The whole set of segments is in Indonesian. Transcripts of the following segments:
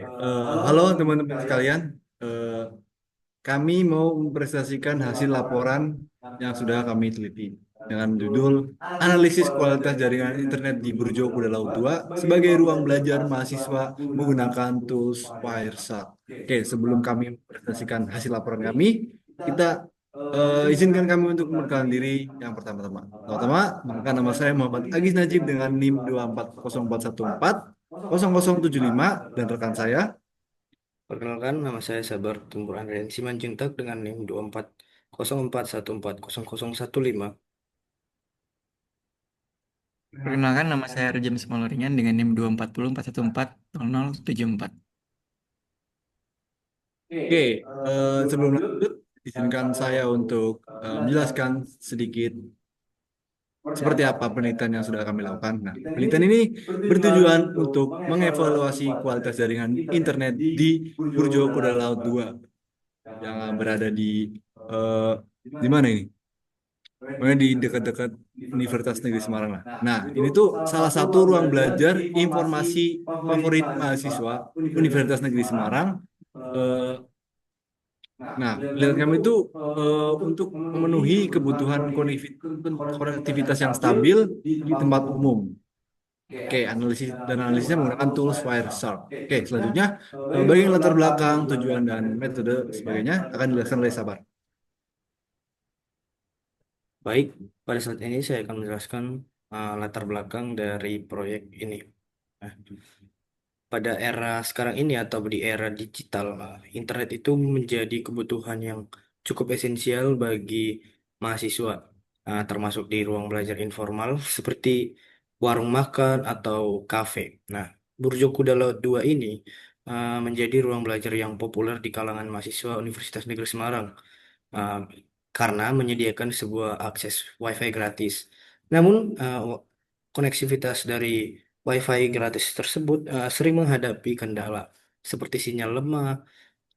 Halo teman-teman sekalian. Eh, Kami mau mempresentasikan hasil laporan yang sudah kami teliti dengan judul Analisis Kualitas Jaringan Internet di Burjo Kuda Laut 2 sebagai ruang belajar mahasiswa menggunakan tools Wireshark. Oke, sebelum kami mempresentasikan hasil laporan kami, kita izinkan kami untuk memperkenalkan diri yang pertama-tama. Pertama, perkenalkan nama saya Muhammad Agis Najib dengan NIM 24040140075 dan rekan saya. Perkenalkan, nama saya Sabar Tumpur Andrian Simanjuntak dengan NIM 2404140015. Perkenalkan, nama saya Rejam Semaloringan dengan NIM 24041140074. Oke, sebelum lanjut, izinkan saya untuk menjelaskan sedikit seperti apa penelitian yang sudah kami lakukan. Nah, penelitian ini bertujuan untuk mengevaluasi kualitas jaringan internet di Burjo Kuda Laut 2 yang berada eh, di mana ini? Pokoknya di dekat-dekat Universitas Negeri Semarang lah. Nah, ini tuh salah satu ruang belajar informasi favorit mahasiswa Universitas Negeri Semarang. Eh, Nah, pilihan kami itu untuk memenuhi kebutuhan konektivitas yang stabil di tempat umum. Oke, analisisnya menggunakan tools Wireshark. Oke, selanjutnya bagian latar belakang, tujuan dan metode sebagainya akan dijelaskan oleh Sabar. Baik, pada saat ini saya akan menjelaskan latar belakang dari proyek ini. Nah, pada era sekarang ini atau di era digital, internet itu menjadi kebutuhan yang cukup esensial bagi mahasiswa, termasuk di ruang belajar informal seperti warung makan atau kafe. Nah, Burjo Kuda Laut 2 ini menjadi ruang belajar yang populer di kalangan mahasiswa Universitas Negeri Semarang, uh, karena menyediakan sebuah akses WiFi gratis. Namun, koneksivitas dari WiFi gratis tersebut sering menghadapi kendala seperti sinyal lemah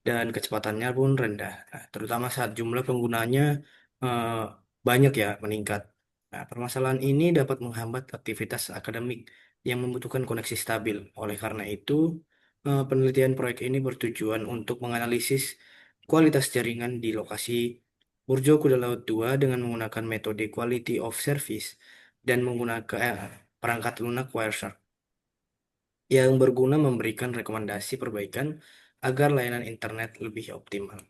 dan kecepatannya pun rendah, terutama saat jumlah penggunanya uh, banyak ya meningkat. Nah, permasalahan ini dapat menghambat aktivitas akademik yang membutuhkan koneksi stabil. Oleh karena itu, penelitian proyek ini bertujuan untuk menganalisis kualitas jaringan di lokasi Burjo Kuda Laut 2 dengan menggunakan metode Quality of Service dan menggunakan perangkat lunak Wireshark yang berguna memberikan rekomendasi perbaikan agar layanan internet lebih optimal.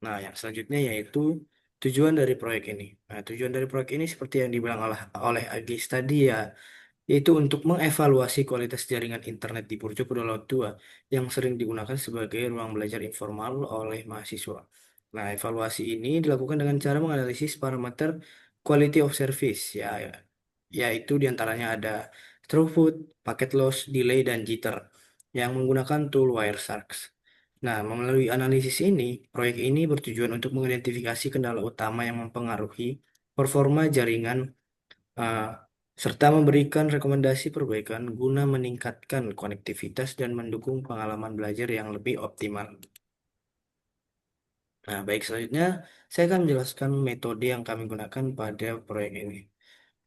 Nah, yang selanjutnya yaitu tujuan dari proyek ini. Nah, tujuan dari proyek ini seperti yang dibilang oleh Agis tadi ya, yaitu untuk mengevaluasi kualitas jaringan internet di Burjo Kuda Laut 2 yang sering digunakan sebagai ruang belajar informal oleh mahasiswa. Nah, evaluasi ini dilakukan dengan cara menganalisis parameter quality of service, yaitu diantaranya ada throughput, packet loss, delay, dan jitter yang menggunakan tool Wireshark. Nah, melalui analisis ini, proyek ini bertujuan untuk mengidentifikasi kendala utama yang mempengaruhi performa jaringan, uh, serta memberikan rekomendasi perbaikan guna meningkatkan konektivitas dan mendukung pengalaman belajar yang lebih optimal. Nah, baik, selanjutnya saya akan menjelaskan metode yang kami gunakan pada proyek ini.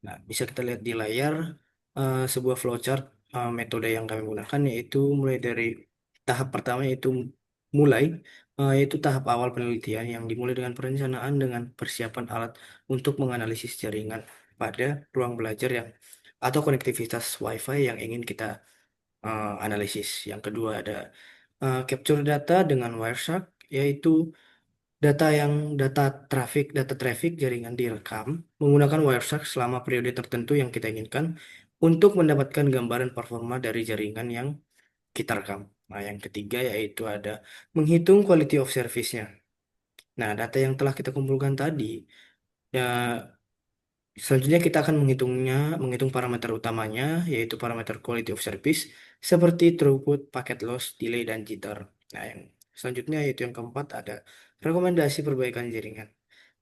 Nah, bisa kita lihat di layar sebuah flowchart metode yang kami gunakan, yaitu mulai dari tahap pertama yaitu tahap awal penelitian yang dimulai dengan perencanaan dengan persiapan alat untuk menganalisis jaringan pada ruang belajar yang atau konektivitas WiFi yang ingin kita analisis. Yang kedua ada capture data dengan Wireshark, yaitu data data traffic jaringan direkam menggunakan Wireshark selama periode tertentu yang kita inginkan untuk mendapatkan gambaran performa dari jaringan yang kita rekam. Nah, yang ketiga yaitu ada menghitung quality of service-nya. Nah, data yang telah kita kumpulkan tadi, ya, selanjutnya kita akan menghitung parameter utamanya, yaitu parameter quality of service, seperti throughput, packet loss, delay, dan jitter. Nah, yang selanjutnya yaitu yang keempat ada rekomendasi perbaikan jaringan.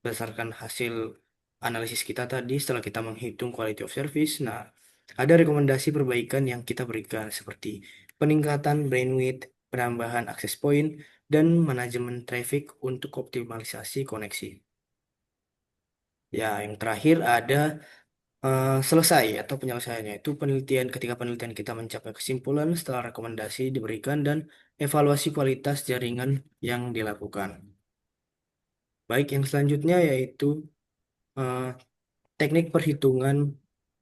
Berdasarkan hasil analisis kita tadi, setelah kita menghitung quality of service, nah, ada rekomendasi perbaikan yang kita berikan seperti peningkatan bandwidth, penambahan akses point, dan manajemen traffic untuk optimalisasi koneksi. Ya, yang terakhir ada selesai atau penyelesaiannya itu penelitian ketika penelitian kita mencapai kesimpulan setelah rekomendasi diberikan dan evaluasi kualitas jaringan yang dilakukan. Baik, yang selanjutnya yaitu eh, teknik perhitungan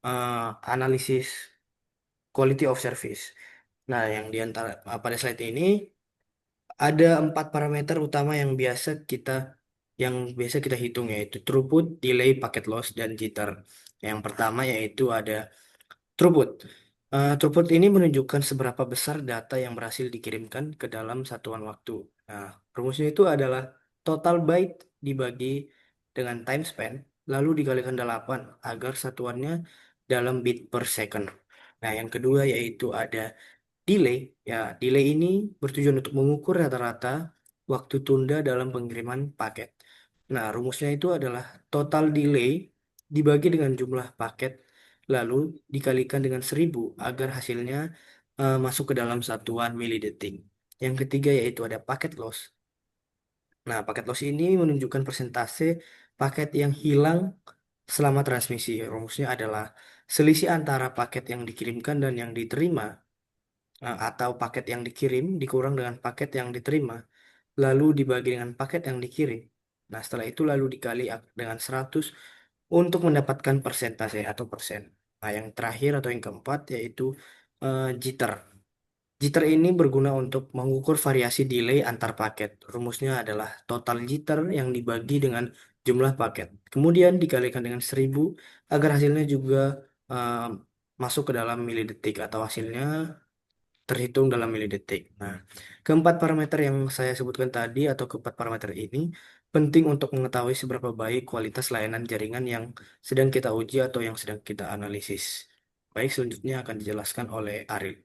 eh, analisis quality of service. Nah, yang di antara pada slide ini ada 4 parameter utama yang biasa kita hitung, yaitu throughput, delay, packet loss, dan jitter. Yang pertama yaitu ada throughput. Throughput ini menunjukkan seberapa besar data yang berhasil dikirimkan ke dalam satuan waktu. Nah, rumusnya itu adalah total byte dibagi dengan time span, lalu dikalikan 8 agar satuannya dalam bit per second. Nah, yang kedua yaitu ada delay. Ya, delay ini bertujuan untuk mengukur rata-rata waktu tunda dalam pengiriman paket. Nah, rumusnya itu adalah total delay dibagi dengan jumlah paket, lalu dikalikan dengan 1000 agar hasilnya masuk ke dalam satuan milidetik. Yang ketiga yaitu ada paket loss. Nah, paket loss ini menunjukkan persentase paket yang hilang selama transmisi. Rumusnya adalah selisih antara paket yang dikirimkan dan yang diterima, atau paket yang dikirim dikurang dengan paket yang diterima, lalu dibagi dengan paket yang dikirim. Nah, setelah itu lalu dikali dengan 100 untuk mendapatkan persentase atau persen. Nah, yang terakhir atau yang keempat yaitu jitter. Jitter ini berguna untuk mengukur variasi delay antar paket. Rumusnya adalah total jitter yang dibagi dengan jumlah paket. Kemudian dikalikan dengan 1000 agar hasilnya juga eh, masuk ke dalam milidetik atau hasilnya terhitung dalam milidetik. Nah, keempat parameter yang saya sebutkan tadi atau keempat parameter ini penting untuk mengetahui seberapa baik kualitas layanan jaringan yang sedang kita uji atau yang sedang kita analisis. Baik, selanjutnya akan dijelaskan oleh Ariel.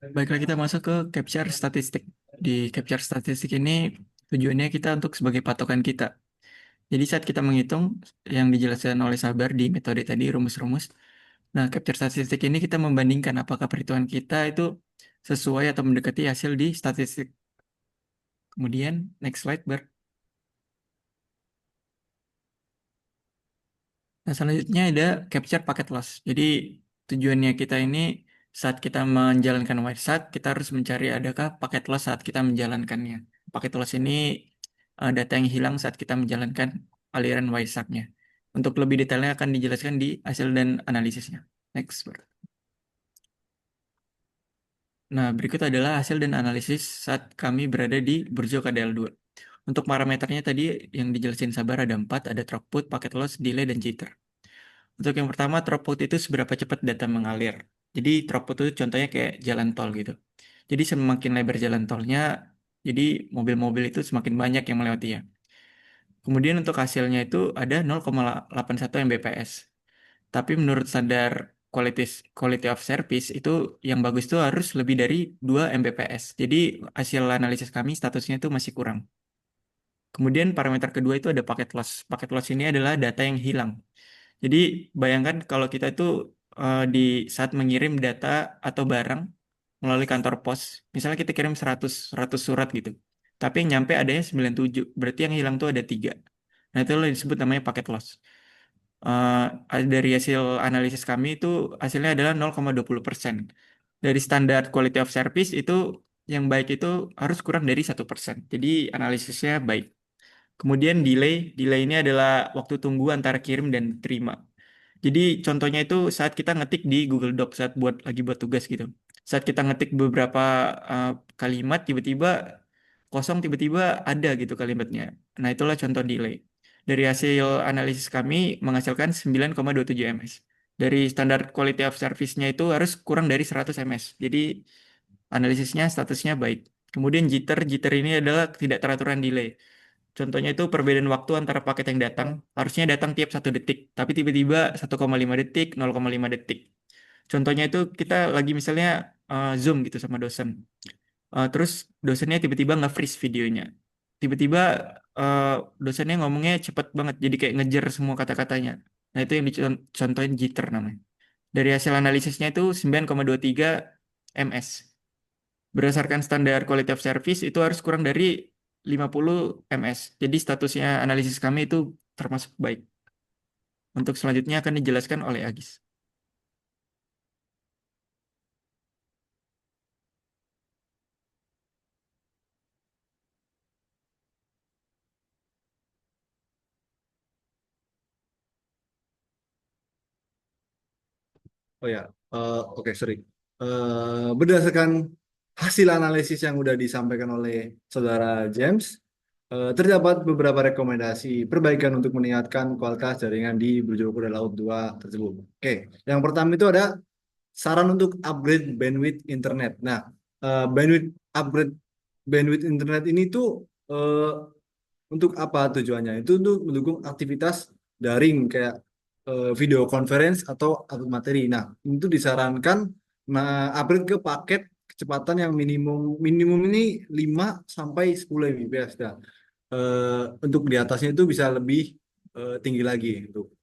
Baiklah, kita masuk ke capture statistik. Di capture statistik ini tujuannya kita untuk sebagai patokan kita. Jadi saat kita menghitung yang dijelaskan oleh Sabar di metode tadi, rumus-rumus. Nah, capture statistik ini kita membandingkan apakah perhitungan kita itu sesuai atau mendekati hasil di statistik. Kemudian, next slide, Bar. Nah, selanjutnya ada capture packet loss. Jadi, tujuannya kita ini saat kita menjalankan WireSat, kita harus mencari adakah packet loss saat kita menjalankannya. Packet loss ini data yang hilang saat kita menjalankan aliran WireSat-nya. Untuk lebih detailnya akan dijelaskan di hasil dan analisisnya. Next, Bar. Nah, berikut adalah hasil dan analisis saat kami berada di Burjo KDL2. Untuk parameternya tadi yang dijelasin Sabar ada 4, ada throughput, packet loss, delay, dan jitter. Untuk yang pertama, throughput itu seberapa cepat data mengalir. Jadi throughput itu contohnya kayak jalan tol gitu. Jadi semakin lebar jalan tolnya, jadi mobil-mobil itu semakin banyak yang melewatinya. Kemudian untuk hasilnya itu ada 0,81 Mbps. Tapi menurut standar quality of service itu yang bagus itu harus lebih dari 2 Mbps. Jadi hasil analisis kami statusnya itu masih kurang. Kemudian parameter kedua itu ada packet loss. Packet loss ini adalah data yang hilang. Jadi bayangkan kalau kita itu di saat mengirim data atau barang melalui kantor pos, misalnya kita kirim 100 surat gitu. Tapi yang nyampe adanya 97, berarti yang hilang tuh ada 3. Nah, itu disebut namanya packet loss. Dari hasil analisis kami itu hasilnya adalah 0,20%. Dari standar quality of service itu yang baik itu harus kurang dari 1%. Jadi analisisnya baik. Kemudian delay ini adalah waktu tunggu antara kirim dan terima. Jadi contohnya itu saat kita ngetik di Google Doc saat lagi buat tugas gitu. Saat kita ngetik beberapa uh, kalimat tiba-tiba kosong tiba-tiba ada gitu kalimatnya. Nah, itulah contoh delay. Dari hasil analisis kami menghasilkan 9,27 ms. Dari standar quality of service-nya itu harus kurang dari 100 ms. Jadi analisisnya statusnya baik. Kemudian jitter ini adalah tidak teraturan delay. Contohnya itu perbedaan waktu antara paket yang datang, harusnya datang tiap 1 detik, tapi tiba-tiba 1,5 detik, 0,5 detik. Contohnya itu kita lagi misalnya Zoom gitu sama dosen. Terus dosennya tiba-tiba nge-freeze videonya. Tiba-tiba uh, dosennya ngomongnya cepet banget, jadi kayak ngejar semua kata-katanya. Nah, itu yang dicontohin jitter namanya. Dari hasil analisisnya itu 9,23 ms. Berdasarkan standar quality of service itu harus kurang dari 50 ms. Jadi statusnya analisis kami itu termasuk baik. Untuk selanjutnya akan dijelaskan oleh Agis. Oh ya, oke, sorry. Berdasarkan hasil analisis yang sudah disampaikan oleh Saudara James, terdapat beberapa rekomendasi perbaikan untuk meningkatkan kualitas jaringan di Burjo Kuda Laut 2 tersebut. Oke, yang pertama itu ada saran untuk upgrade bandwidth internet. Nah, upgrade bandwidth internet ini tuh eh, untuk apa tujuannya? Itu untuk mendukung aktivitas daring kayak video conference atau upload materi. Nah, itu disarankan upgrade ke paket kecepatan yang minimum minimum ini 5 sampai 10 Mbps. Nah, untuk di atasnya itu bisa lebih tinggi lagi untuk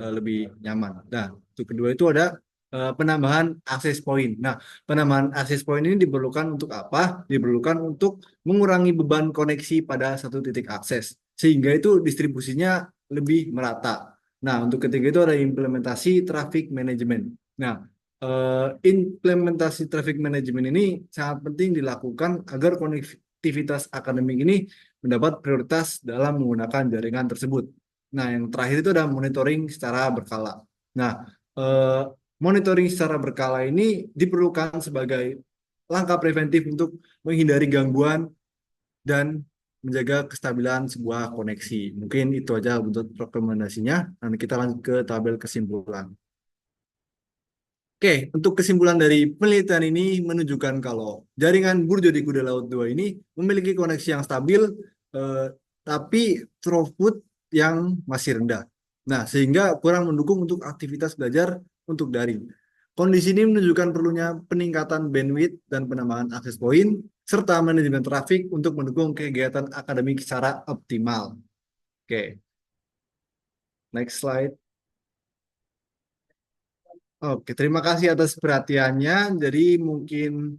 lebih nyaman. Nah, untuk kedua itu ada penambahan akses point. Nah, penambahan akses point ini diperlukan untuk apa? Diperlukan untuk mengurangi beban koneksi pada satu titik akses, sehingga itu distribusinya lebih merata. Nah, untuk ketiga itu ada implementasi traffic management. Nah, implementasi traffic management ini sangat penting dilakukan agar konektivitas akademik ini mendapat prioritas dalam menggunakan jaringan tersebut. Nah, yang terakhir itu ada monitoring secara berkala. Nah, eh, monitoring secara berkala ini diperlukan sebagai langkah preventif untuk menghindari gangguan dan menjaga kestabilan sebuah koneksi. Mungkin itu aja untuk rekomendasinya. Dan kita lanjut ke tabel kesimpulan. Oke, untuk kesimpulan dari penelitian ini menunjukkan kalau jaringan Burjo di Kuda Laut 2 ini memiliki koneksi yang stabil, eh, tapi throughput yang masih rendah. Nah, sehingga kurang mendukung untuk aktivitas belajar untuk daring. Kondisi ini menunjukkan perlunya peningkatan bandwidth dan penambahan akses poin, serta manajemen trafik untuk mendukung kegiatan akademik secara optimal. Oke, next slide. Oke, terima kasih atas perhatiannya. Jadi mungkin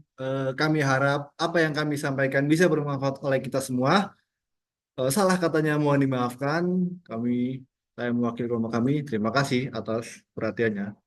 kami harap apa yang kami sampaikan bisa bermanfaat oleh kita semua. Salah katanya mohon dimaafkan. Saya mewakili kelompok kami. Terima kasih atas perhatiannya.